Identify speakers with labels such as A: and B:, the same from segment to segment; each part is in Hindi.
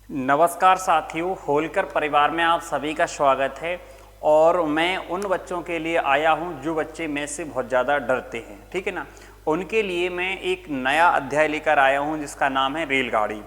A: नमस्कार साथियों, होलकर परिवार में आप सभी का स्वागत है। और मैं उन बच्चों के लिए आया हूं जो बच्चे में से बहुत ज़्यादा डरते हैं, ठीक है ना। उनके लिए मैं एक नया अध्याय लेकर आया हूं जिसका नाम है रेलगाड़ी।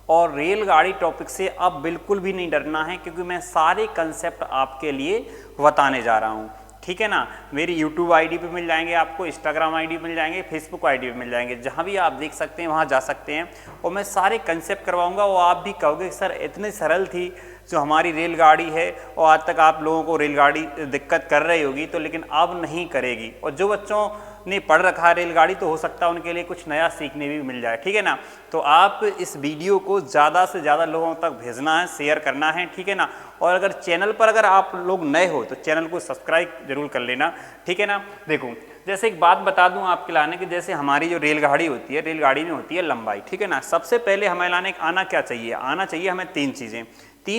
A: और रेलगाड़ी टॉपिक से अब बिल्कुल भी नहीं डरना है, क्योंकि मैं सारे कंसेप्ट आपके लिए बताने जा रहा हूं, ठीक है ना। मेरी YouTube आईडी पे मिल जाएंगे, आपको इंस्टाग्राम आईडी मिल जाएंगे, फेसबुक आईडी पे मिल जाएंगे, जहाँ भी आप देख सकते हैं वहाँ जा सकते हैं। और मैं सारे कंसेप्ट करवाऊंगा, वो आप भी कहोगे सर इतनी सरल थी जो हमारी रेलगाड़ी है, और आज तक आप लोगों को रेलगाड़ी दिक्कत कर रही होगी, तो लेकिन अब नहीं करेगी। और जो बच्चों ने पढ़ रखा है रेलगाड़ी, तो हो सकता है उनके लिए कुछ नया सीखने भी मिल जाए, ठीक है ना। तो आप इस वीडियो को ज़्यादा से ज़्यादा लोगों तक भेजना है, शेयर करना है, ठीक है ना। और अगर चैनल पर अगर आप लोग नए हो तो चैनल को सब्सक्राइब जरूर कर लेना, ठीक है ना। देखो, जैसे एक बात बता दूं आपके लाने कि जैसे हमारी जो रेलगाड़ी होती है, रेलगाड़ी में होती है लंबाई, ठीक है ना। सबसे पहले हमें लाने आना क्या चाहिए, आना चाहिए हमें तीन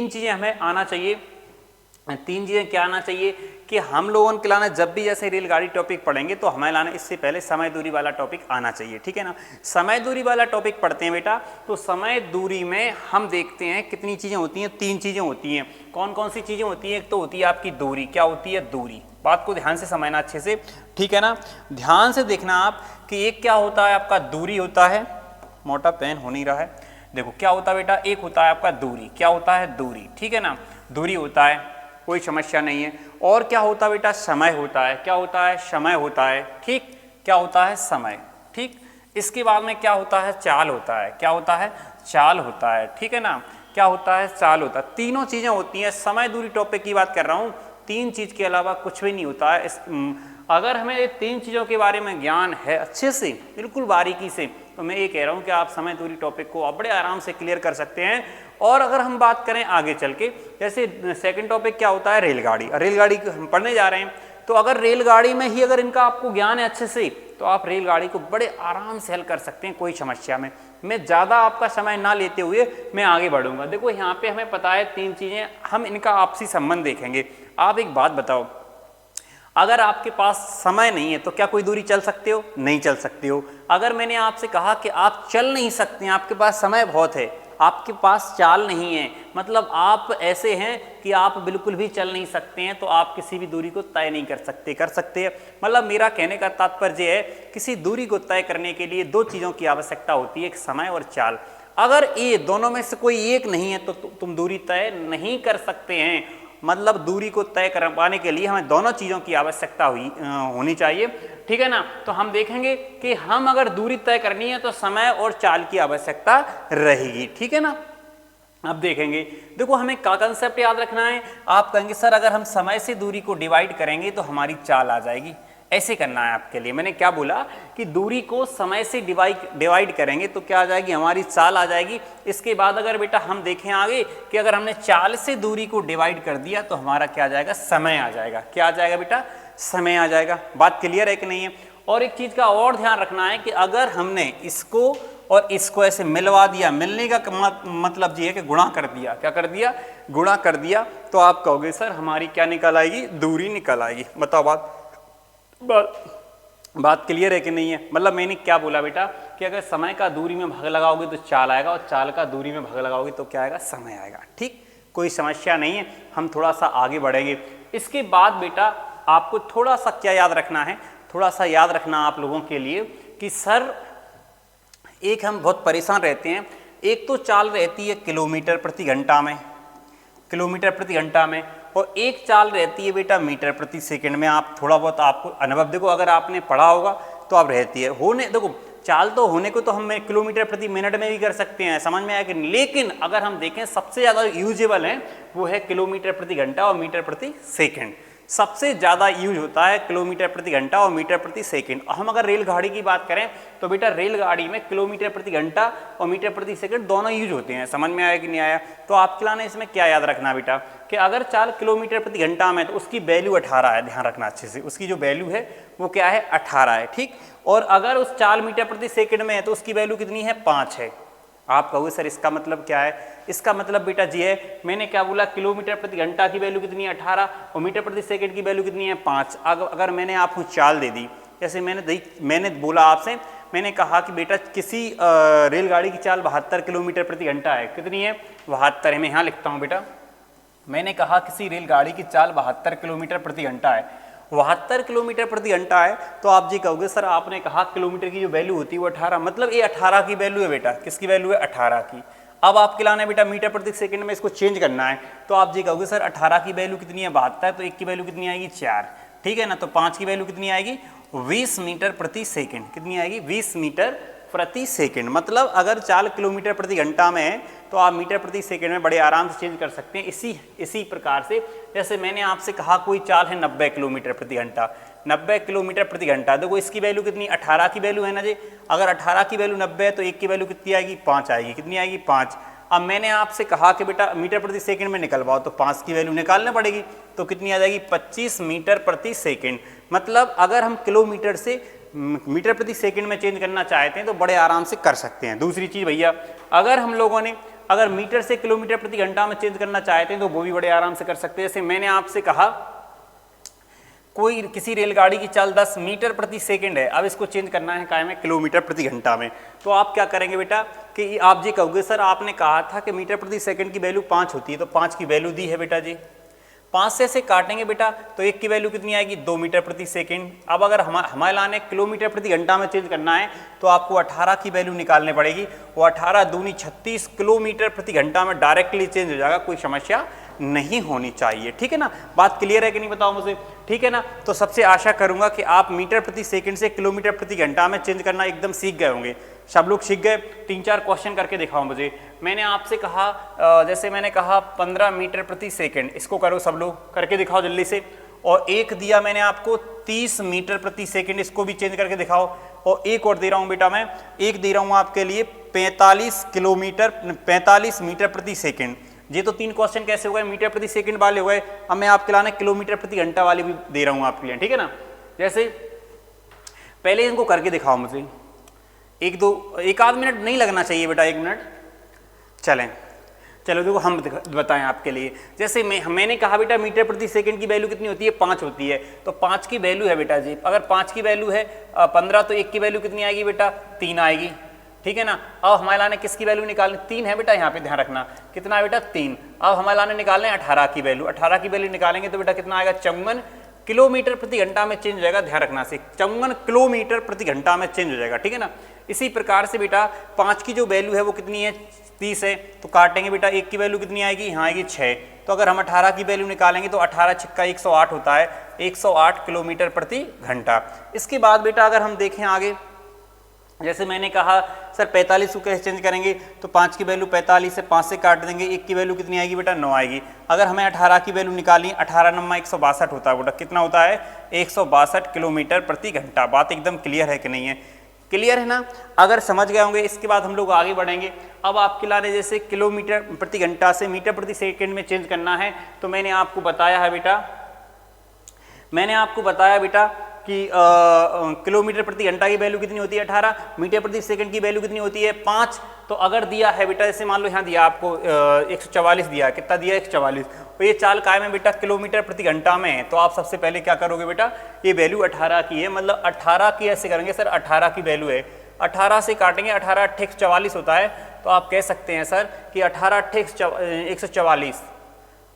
A: चीज़ें हमें आना चाहिए। तीन चीज़ें क्या आना चाहिए कि हम लोगों के लाना, जब भी जैसे रेलगाड़ी टॉपिक पढ़ेंगे तो हमें लाना इससे पहले समय दूरी वाला टॉपिक आना चाहिए, ठीक है ना। समय दूरी वाला टॉपिक पढ़ते हैं बेटा, तो समय दूरी में हम देखते हैं कितनी चीज़ें होती हैं, तीन चीज़ें होती हैं। कौन कौन सी चीज़ें होती हैं? एक तो होती है आपकी दूरी। क्या होती है? दूरी। बात को ध्यान से समझना अच्छे से, ठीक है ना। ध्यान से देखना आप कि एक क्या होता है आपका दूरी होता है, मोटा पेन हो नहीं रहा है। देखो क्या होता है बेटा, एक होता है आपका दूरी। क्या होता है? दूरी, ठीक है ना। दूरी होता है, कोई समस्या नहीं है। और क्या होता है बेटा? समय होता है। क्या होता है? समय होता है, ठीक। क्या होता है? समय, ठीक। इसके बाद में क्या होता है? चाल होता है। क्या होता है? चाल होता है, ठीक है ना। क्या होता है? चाल होता है। तीनों चीज़ें होती हैं। समय दूरी टॉपिक की बात कर रहा हूँ, तीन चीज़ के अलावा कुछ भी नहीं होता है। अगर हमें ये तीन चीज़ों के बारे में ज्ञान है अच्छे से, बिल्कुल बारीकी से, तो मैं ये कह रहा हूँ कि आप समय दूरी टॉपिक को आप बड़े आराम से क्लियर कर सकते हैं। और अगर हम बात करें आगे चल के, जैसे सेकंड टॉपिक क्या होता है? रेलगाड़ी। रेलगाड़ी हम पढ़ने जा रहे हैं, तो अगर रेलगाड़ी में ही अगर इनका आपको ज्ञान है अच्छे से, तो आप रेलगाड़ी को बड़े आराम से हल कर सकते हैं, कोई समस्या में। मैं ज़्यादा आपका समय ना लेते हुए मैं आगे बढ़ूंगा। देखो यहाँ पे हमें पता है तीन चीज़ें, हम इनका आपसी संबंध देखेंगे। आप एक बात बताओ, अगर आपके पास समय नहीं है तो क्या कोई दूरी चल सकते हो? नहीं चल सकते हो। अगर मैंने आपसे कहा कि आप चल नहीं सकते हैं, आपके पास समय बहुत है, आपके पास चाल नहीं है, मतलब आप ऐसे हैं कि आप बिल्कुल भी चल नहीं सकते हैं, तो आप किसी भी दूरी को तय नहीं कर सकते। कर सकते हैं, मतलब मेरा कहने का तात्पर्य है किसी दूरी को तय करने के लिए दो चीज़ों की आवश्यकता होती है, एक समय और चाल। अगर ये दोनों में से कोई एक नहीं है तो तुम दूरी तय नहीं कर सकते हैं। मतलब दूरी को तय कर पाने के लिए हमें दोनों चीज़ों की आवश्यकता होनी चाहिए, ठीक है ना। तो हम देखेंगे कि हम अगर दूरी तय करनी है तो समय और चाल की आवश्यकता रहेगी, ठीक है ना। अब देखेंगे, देखो हमें क्या कंसेप्ट याद रखना है। आप कहेंगे सर अगर हम समय से दूरी को डिवाइड करेंगे तो हमारी चाल आ जाएगी। ऐसे करना है आपके लिए। मैंने क्या बोला कि दूरी को समय से डिवाइड करेंगे तो क्या आ जाएगी? हमारी चाल आ जाएगी। इसके बाद अगर बेटा हम देखें आगे कि अगर हमने चाल से दूरी को डिवाइड कर दिया तो हमारा क्या आ जाएगा? समय आ जाएगा। क्या आ जाएगा बेटा? समय आ जाएगा। बात क्लियर है कि नहीं है? और एक चीज़ का और ध्यान रखना है कि अगर हमने इसको और इसको ऐसे मिलवा दिया, मिलने का मतलब ये है कि गुणा कर दिया। क्या कर दिया? गुणा कर दिया। तो आप कहोगे सर हमारी क्या निकल आएगी? दूरी निकल आएगी। बताओ बात क्लियर है कि नहीं है? मतलब मैंने क्या बोला बेटा कि अगर समय का दूरी में भाग लगाओगे तो चाल आएगा, और चाल का दूरी में भाग लगाओगे तो क्या आएगा? समय आएगा, ठीक। कोई समस्या नहीं है। हम थोड़ा सा आगे बढ़ेंगे। इसके बाद बेटा आपको थोड़ा सा क्या याद रखना है, थोड़ा सा याद रखना आप लोगों के लिए कि सर एक हम बहुत परेशान रहते हैं। एक तो चाल रहती है किलोमीटर प्रति घंटा में, किलोमीटर प्रति घंटा में, और एक चाल रहती है बेटा मीटर प्रति सेकंड में। आप थोड़ा बहुत आपको अनुभव, देखो अगर आपने पढ़ा होगा तो आप रहती है होने, देखो चाल तो होने को तो हम किलोमीटर प्रति मिनट में भी कर सकते हैं, समझ में आया कि। लेकिन अगर हम देखें सबसे ज़्यादा यूजेबल है वो है किलोमीटर प्रति घंटा और मीटर प्रति सेकंड। सबसे ज़्यादा यूज होता है किलोमीटर प्रति घंटा और मीटर प्रति सेकंड। हम अगर रेलगाड़ी की बात करें तो बेटा रेलगाड़ी में किलोमीटर प्रति घंटा और मीटर प्रति सेकंड दोनों यूज होते हैं। समझ में आया कि नहीं आया? तो आपके लाने इसमें क्या याद रखना बेटा कि अगर चाल किलोमीटर प्रति घंटा में तो उसकी वैल्यू 18 है। ध्यान रखना अच्छे से, उसकी जो वैल्यू है वो क्या है? 18 है, ठीक। और अगर उस चाल मीटर प्रति सेकंड में है तो उसकी वैल्यू कितनी है? 5 है। आप कहोगे सर इसका मतलब क्या है? इसका मतलब बेटा जी है, मैंने क्या बोला, किलोमीटर प्रति घंटा की वैल्यू कितनी है? 18, और मीटर प्रति सेकंड की वैल्यू कितनी है? 5। अगर मैंने आपको चाल दे दी, जैसे मैंने बोला आपसे मैंने कहा कि बेटा किसी रेलगाड़ी की चाल 72 किलोमीटर प्रति घंटा है, कितनी है 72 है, मैं यहाँ लिखता हूँ बेटा, मैंने कहा किसी रेलगाड़ी की चाल 72 किलोमीटर प्रति घंटा है, 72 किलोमीटर प्रति घंटा है, तो आप जी कहोगे सर आपने कहा किलोमीटर की जो वैल्यू होती है वो 18, मतलब ये 18 की वैल्यू है बेटा, किसकी वैल्यू है 18 की। अब आपके लाना है बेटा मीटर प्रति सेकंड में इसको चेंज करना है, तो आप जी कहोगे सर 18 की वैल्यू कितनी है 72, तो 1 की वैल्यू कितनी आएगी 4, ठीक है ना, तो 5 की वैल्यू कितनी आएगी 20 मीटर प्रति सेकंड, कितनी आएगी 20 मीटर प्रति सेकंड। मतलब अगर चाल किलोमीटर प्रति घंटा में है तो आप मीटर प्रति सेकंड में बड़े आराम से चेंज कर सकते हैं। इसी प्रकार से जैसे मैंने आपसे कहा कोई चाल है 90 किलोमीटर प्रति घंटा, 90 किलोमीटर प्रति घंटा, देखो इसकी वैल्यू कितनी 18 की वैल्यू है ना जी, अगर 18 की वैल्यू 90 है तो 1 की वैल्यू कितनी आएगी 5 आएगी, कितनी आएगी 5। अब मैंने आपसे कहा कि बेटा मीटर प्रति सेकंड में निकलवाओ, तो 5 की वैल्यू निकालना पड़ेगी, तो कितनी आ जाएगी 25 मीटर प्रति सेकंड। मतलब अगर हम किलोमीटर से मीटर प्रति सेकंड में चेंज करना चाहते हैं तो बड़े आराम से कर सकते हैं। दूसरी चीज़ भैया, अगर हम लोगों ने अगर मीटर से किलोमीटर प्रति घंटा में चेंज करना चाहते हैं तो वो भी बड़े आराम से कर सकते हैं। जैसे मैंने आपसे कहा कोई किसी रेलगाड़ी की चाल 10 मीटर प्रति सेकंड है, अब इसको चेंज करना है काय में किलोमीटर प्रति घंटा में, तो आप क्या करेंगे बेटा कि आप जी कहोगे सर आपने कहा था कि मीटर प्रति सेकंड की वैल्यू 5 होती है, तो 5 की वैल्यू दी है बेटा जी, 5 से काटेंगे बेटा तो 1 की वैल्यू कितनी आएगी 2 मीटर प्रति सेकंड। अब अगर हमारे लाने किलोमीटर प्रति घंटा में चेंज करना है तो आपको 18 की वैल्यू निकालनी पड़ेगी, वो 18 दूनी 36 किलोमीटर प्रति घंटा में डायरेक्टली चेंज हो जाएगा, कोई समस्या नहीं होनी चाहिए, ठीक है ना। बात क्लियर है कि नहीं बताओ मुझे, ठीक है ना। तो सबसे आशा करूंगा कि आप मीटर प्रति सेकंड से किलोमीटर प्रति घंटा में चेंज करना एकदम सीख गए होंगे, सब लोग सीख गए। 3-4 क्वेश्चन करके दिखाओ मुझे। मैंने आपसे कहा जैसे मैंने कहा 15 मीटर प्रति सेकंड, इसको करो सब लोग करके दिखाओ जल्दी से। और एक दिया मैंने आपको 30 मीटर प्रति सेकंड, इसको भी चेंज करके दिखाओ। और एक और दे रहा हूं बेटा मैं, एक दे रहा हूं आपके लिए 45 मीटर प्रति सेकंड। ये तो 3 क्वेश्चन कैसे हो गए मीटर प्रति सेकंड वाले हो गए। अब मैं आपके लाने किलोमीटर प्रति घंटा वाले भी दे रहा हूं आपके लिए, ठीक है ना। जैसे पहले इनको करके दिखाओ मुझे, एक आध मिनट नहीं लगना चाहिए बेटा, 1 मिनट चलो देखो हम बताएं आपके लिए। जैसे मैंने कहा बेटा मीटर प्रति सेकंड की वैल्यू कितनी होती है 5 होती है, तो 5 की वैल्यू है बेटा जी, अगर 5 की वैल्यू है 15 तो 1 की वैल्यू कितनी आएगी बेटा 3 आएगी, ठीक है ना। अब हमारे लाने किसकी वैल्यू निकालनी 3 है बेटा, यहाँ पे ध्यान रखना कितना है बेटा 3। अब हमारे लाने निकालने 18 की वैल्यू, 18 की वैल्यू निकालेंगे तो बेटा कितना आएगा 54 किलोमीटर प्रति घंटा में चेंज हो जाएगा, ध्यान रखना से 54 किलोमीटर प्रति घंटा में चेंज हो जाएगा, ठीक है ना। इसी प्रकार से बेटा 5 की जो वैल्यू है वो कितनी है 30 है, तो काटेंगे बेटा 1 की वैल्यू कितनी आएगी, यहाँ आएगी 6। तो अगर हम 18 की वैल्यू निकालेंगे तो 18 छक्का 108 होता है, 108 किलोमीटर प्रति घंटा। इसके बाद बेटा अगर हम देखें आगे, जैसे मैंने कहा सर 45 को कैसे चेंज करेंगे, तो 5 की वैल्यू 45 से 5 से काट देंगे, 1 की वैल्यू कितनी आएगी बेटा 9 आएगी। अगर हमें 18 की वैल्यू निकालनी, 18 नंबर 162 होता है बेटा, कितना होता है 162 किलोमीटर प्रति घंटा। बात एकदम क्लियर है कि नहीं है, क्लियर है ना। अगर समझ गए होंगे इसके बाद हम लोग आगे बढ़ेंगे। अब आपके लाने जैसे किलोमीटर प्रति घंटा से मीटर प्रति सेकंड में चेंज करना है, तो मैंने आपको बताया बेटा कि किलोमीटर प्रति घंटा की वैल्यू कितनी होती है 18, मीटर प्रति सेकंड की वैल्यू कितनी होती है 5। तो अगर दिया है बेटा, जैसे मान लो यहाँ दिया आपको 144 दिया, कितना दिया 144, तो ये चाल कायम है बेटा किलोमीटर प्रति घंटा में है, तो आप सबसे पहले क्या करोगे बेटा, ये वैल्यू 18 की है, मतलब 18 की ऐसे करेंगे सर 18 की वैल्यू है, 18 से काटेंगे, 18 8 144 होता है, तो आप कह सकते हैं सर कि 18 8 144,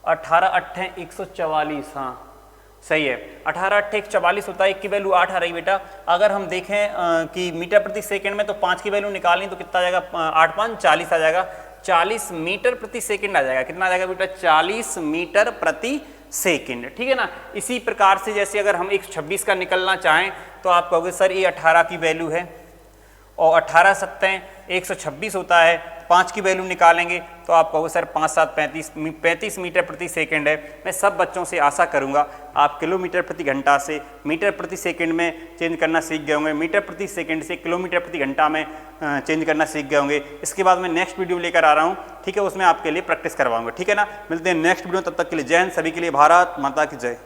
A: 18 8 144, हाँ सही है, 18 8 144 होता है, 1 की वैल्यू 8 आ रही बेटा। अगर हम देखें कि मीटर प्रति सेकंड में, तो 5 की वैल्यू निकालनी तो कितना आ जाएगा, 8 5 40 आ जाएगा, 40 मीटर प्रति सेकंड आ जाएगा, कितना आ जाएगा बेटा 40 मीटर प्रति सेकंड, ठीक है ना। इसी प्रकार से जैसे अगर हम 126 का निकलना चाहें तो आप कहोगे सर ये 18 की वैल्यू है और 18 7 126 होता है, 5 की वैल्यू निकालेंगे तो आप कहोगे सर 5 7 35 मीटर प्रति सेकंड है। मैं सब बच्चों से आशा करूंगा आप किलोमीटर प्रति घंटा से मीटर प्रति सेकंड में चेंज करना सीख गए होंगे, मीटर प्रति सेकंड से किलोमीटर प्रति घंटा में चेंज करना सीख गए होंगे। इसके बाद मैं नेक्स्ट वीडियो लेकर आ रहा हूँ, ठीक है, उसमें आपके लिए प्रैक्टिस करवाऊंगा, ठीक है ना। मिलते हैं नेक्स्ट वीडियो, तब तक के लिए जय हिंद, सभी के लिए भारत माता की जय।